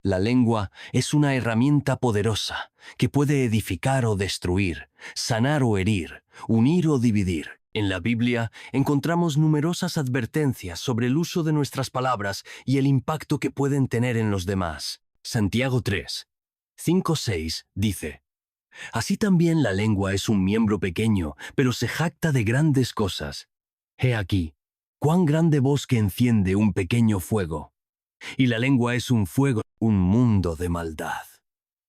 La lengua es una herramienta poderosa que puede edificar o destruir, sanar o herir, unir o dividir. En la Biblia encontramos numerosas advertencias sobre el uso de nuestras palabras y el impacto que pueden tener en los demás. Santiago 3, 5-6 dice: Así también la lengua es un miembro pequeño, pero se jacta de grandes cosas. He aquí, cuán grande bosque enciende un pequeño fuego. Y la lengua es un fuego, un mundo de maldad.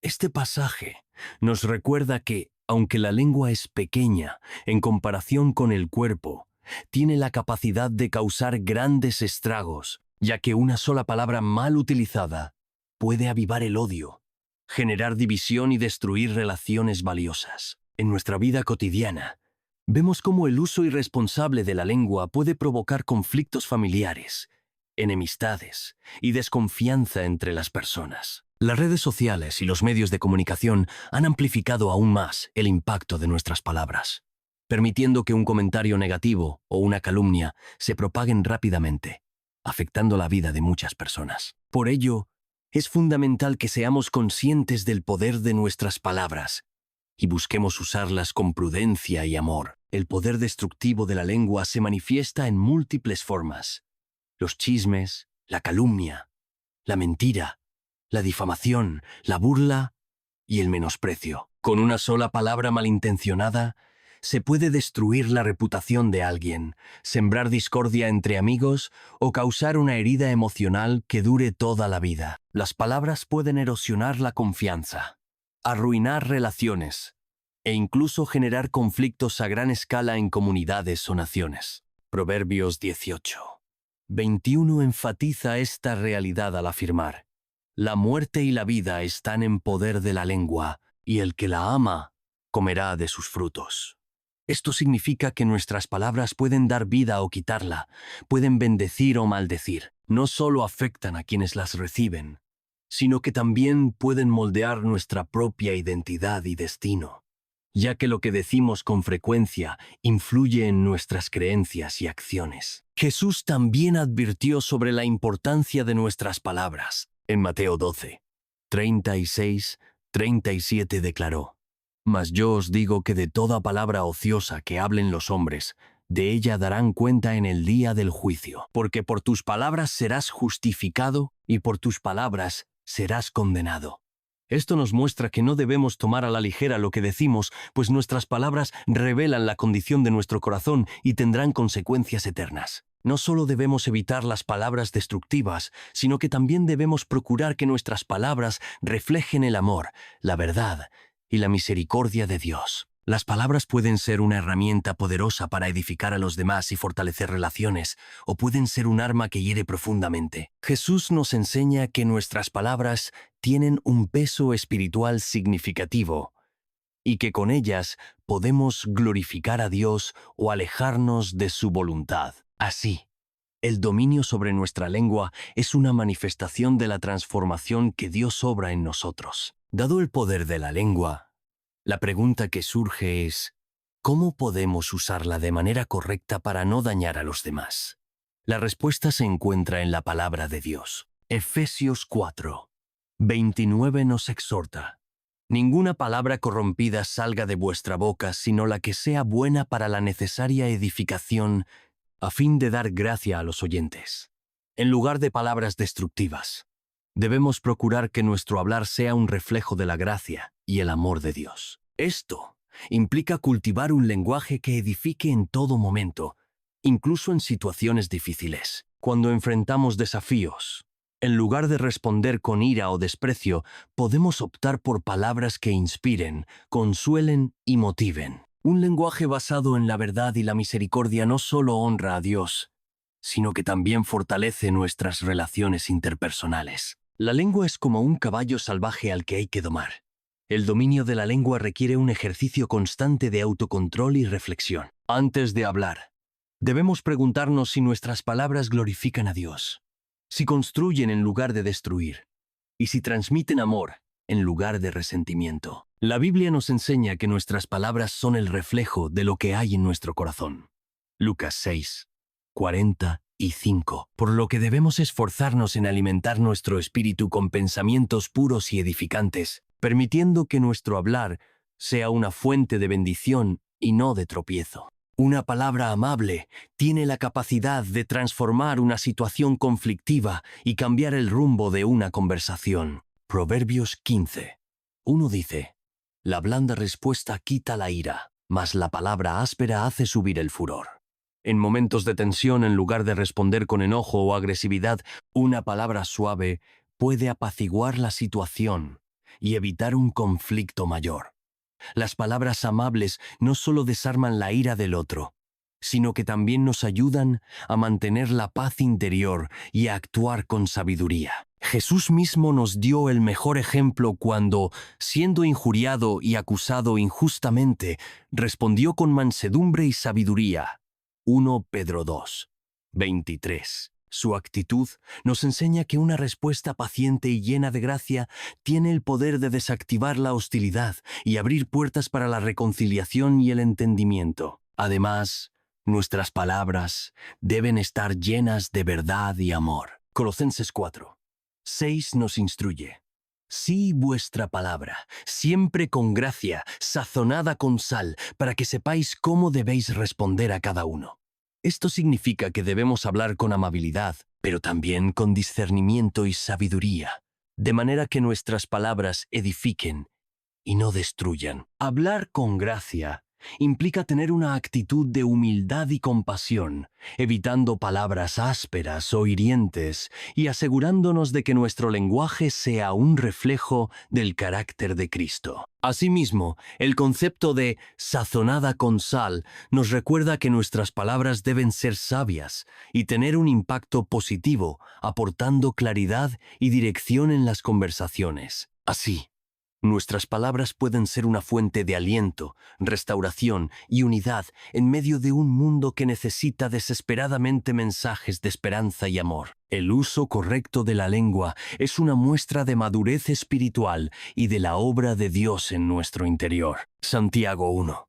Este pasaje nos recuerda que, aunque la lengua es pequeña en comparación con el cuerpo, tiene la capacidad de causar grandes estragos, ya que una sola palabra mal utilizada puede avivar el odio, generar división y destruir relaciones valiosas. En nuestra vida cotidiana, vemos cómo el uso irresponsable de la lengua puede provocar conflictos familiares, enemistades y desconfianza entre las personas. Las redes sociales y los medios de comunicación han amplificado aún más el impacto de nuestras palabras, permitiendo que un comentario negativo o una calumnia se propaguen rápidamente, afectando la vida de muchas personas. Por ello, es fundamental que seamos conscientes del poder de nuestras palabras y busquemos usarlas con prudencia y amor. El poder destructivo de la lengua se manifiesta en múltiples formas: los chismes, la calumnia, la mentira, la difamación, la burla y el menosprecio. Con una sola palabra malintencionada, se puede destruir la reputación de alguien, sembrar discordia entre amigos o causar una herida emocional que dure toda la vida. Las palabras pueden erosionar la confianza, arruinar relaciones e incluso generar conflictos a gran escala en comunidades o naciones. Proverbios 18:21 enfatiza esta realidad al afirmar: la muerte y la vida están en poder de la lengua, y el que la ama comerá de sus frutos. Esto significa que nuestras palabras pueden dar vida o quitarla, pueden bendecir o maldecir. No solo afectan a quienes las reciben, sino que también pueden moldear nuestra propia identidad y destino, ya que lo que decimos con frecuencia influye en nuestras creencias y acciones. Jesús también advirtió sobre la importancia de nuestras palabras. En Mateo 12, 36-37 declaró: Mas yo os digo que de toda palabra ociosa que hablen los hombres, de ella darán cuenta en el día del juicio. Porque por tus palabras serás justificado y por tus palabras serás condenado. Esto nos muestra que no debemos tomar a la ligera lo que decimos, pues nuestras palabras revelan la condición de nuestro corazón y tendrán consecuencias eternas. No solo debemos evitar las palabras destructivas, sino que también debemos procurar que nuestras palabras reflejen el amor, la verdad y la misericordia de Dios. Las palabras pueden ser una herramienta poderosa para edificar a los demás y fortalecer relaciones, o pueden ser un arma que hiere profundamente. Jesús nos enseña que nuestras palabras tienen un peso espiritual significativo y que con ellas podemos glorificar a Dios o alejarnos de su voluntad. Así, el dominio sobre nuestra lengua es una manifestación de la transformación que Dios obra en nosotros. Dado el poder de la lengua, la pregunta que surge es: ¿cómo podemos usarla de manera correcta para no dañar a los demás? La respuesta se encuentra en la palabra de Dios. Efesios 4:29 nos exhorta: Ninguna palabra corrompida salga de vuestra boca, sino la que sea buena para la necesaria edificación, a fin de dar gracia a los oyentes. En lugar de palabras destructivas, debemos procurar que nuestro hablar sea un reflejo de la gracia y el amor de Dios. Esto implica cultivar un lenguaje que edifique en todo momento, incluso en situaciones difíciles. Cuando enfrentamos desafíos, en lugar de responder con ira o desprecio, podemos optar por palabras que inspiren, consuelen y motiven. Un lenguaje basado en la verdad y la misericordia no solo honra a Dios, sino que también fortalece nuestras relaciones interpersonales. La lengua es como un caballo salvaje al que hay que domar. El dominio de la lengua requiere un ejercicio constante de autocontrol y reflexión. Antes de hablar, debemos preguntarnos si nuestras palabras glorifican a Dios, si construyen en lugar de destruir, y si transmiten amor en lugar de resentimiento. La Biblia nos enseña que nuestras palabras son el reflejo de lo que hay en nuestro corazón. Lucas 6:40 y 5, por lo que debemos esforzarnos en alimentar nuestro espíritu con pensamientos puros y edificantes, permitiendo que nuestro hablar sea una fuente de bendición y no de tropiezo. Una palabra amable tiene la capacidad de transformar una situación conflictiva y cambiar el rumbo de una conversación. Proverbios 15. Uno dice: la blanda respuesta quita la ira, mas la palabra áspera hace subir el furor. En momentos de tensión, en lugar de responder con enojo o agresividad, una palabra suave puede apaciguar la situación y evitar un conflicto mayor. Las palabras amables no solo desarman la ira del otro, sino que también nos ayudan a mantener la paz interior y a actuar con sabiduría. Jesús mismo nos dio el mejor ejemplo cuando, siendo injuriado y acusado injustamente, respondió con mansedumbre y sabiduría. 1 Pedro 2, 23. Su actitud nos enseña que una respuesta paciente y llena de gracia tiene el poder de desactivar la hostilidad y abrir puertas para la reconciliación y el entendimiento. Además, nuestras palabras deben estar llenas de verdad y amor. Colosenses 4, 6 nos instruye: sí, vuestra palabra, siempre con gracia, sazonada con sal, para que sepáis cómo debéis responder a cada uno. Esto significa que debemos hablar con amabilidad, pero también con discernimiento y sabiduría, de manera que nuestras palabras edifiquen y no destruyan. Hablar con gracia implica tener una actitud de humildad y compasión, evitando palabras ásperas o hirientes y asegurándonos de que nuestro lenguaje sea un reflejo del carácter de Cristo. Asimismo, el concepto de sazonada con sal nos recuerda que nuestras palabras deben ser sabias y tener un impacto positivo, aportando claridad y dirección en las conversaciones. Así, nuestras palabras pueden ser una fuente de aliento, restauración y unidad en medio de un mundo que necesita desesperadamente mensajes de esperanza y amor. El uso correcto de la lengua es una muestra de madurez espiritual y de la obra de Dios en nuestro interior. Santiago 1,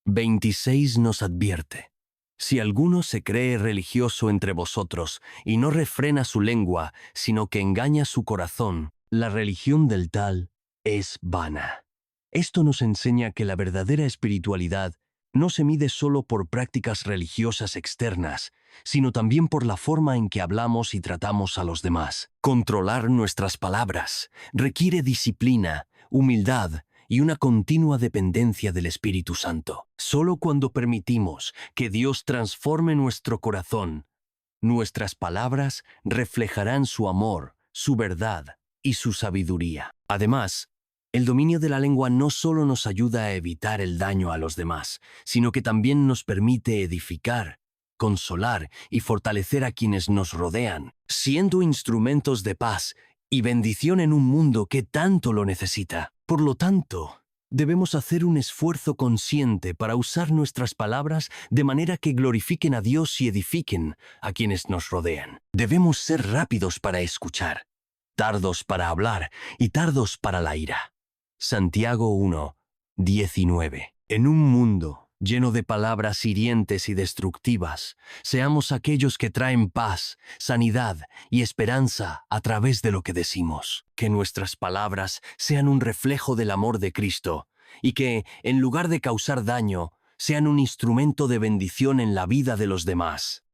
26 nos advierte: si alguno se cree religioso entre vosotros y no refrena su lengua, sino que engaña su corazón, la religión del tal es vana. Esto nos enseña que la verdadera espiritualidad no se mide solo por prácticas religiosas externas, sino también por la forma en que hablamos y tratamos a los demás. Controlar nuestras palabras requiere disciplina, humildad y una continua dependencia del Espíritu Santo. Solo cuando permitimos que Dios transforme nuestro corazón, nuestras palabras reflejarán su amor, su verdad y su sabiduría. Además, el dominio de la lengua no solo nos ayuda a evitar el daño a los demás, sino que también nos permite edificar, consolar y fortalecer a quienes nos rodean, siendo instrumentos de paz y bendición en un mundo que tanto lo necesita. Por lo tanto, debemos hacer un esfuerzo consciente para usar nuestras palabras de manera que glorifiquen a Dios y edifiquen a quienes nos rodean. Debemos ser rápidos para escuchar, tardos para hablar y tardos para la ira. Santiago 1, 19. En un mundo lleno de palabras hirientes y destructivas, seamos aquellos que traen paz, sanidad y esperanza a través de lo que decimos. Que nuestras palabras sean un reflejo del amor de Cristo y que, en lugar de causar daño, sean un instrumento de bendición en la vida de los demás.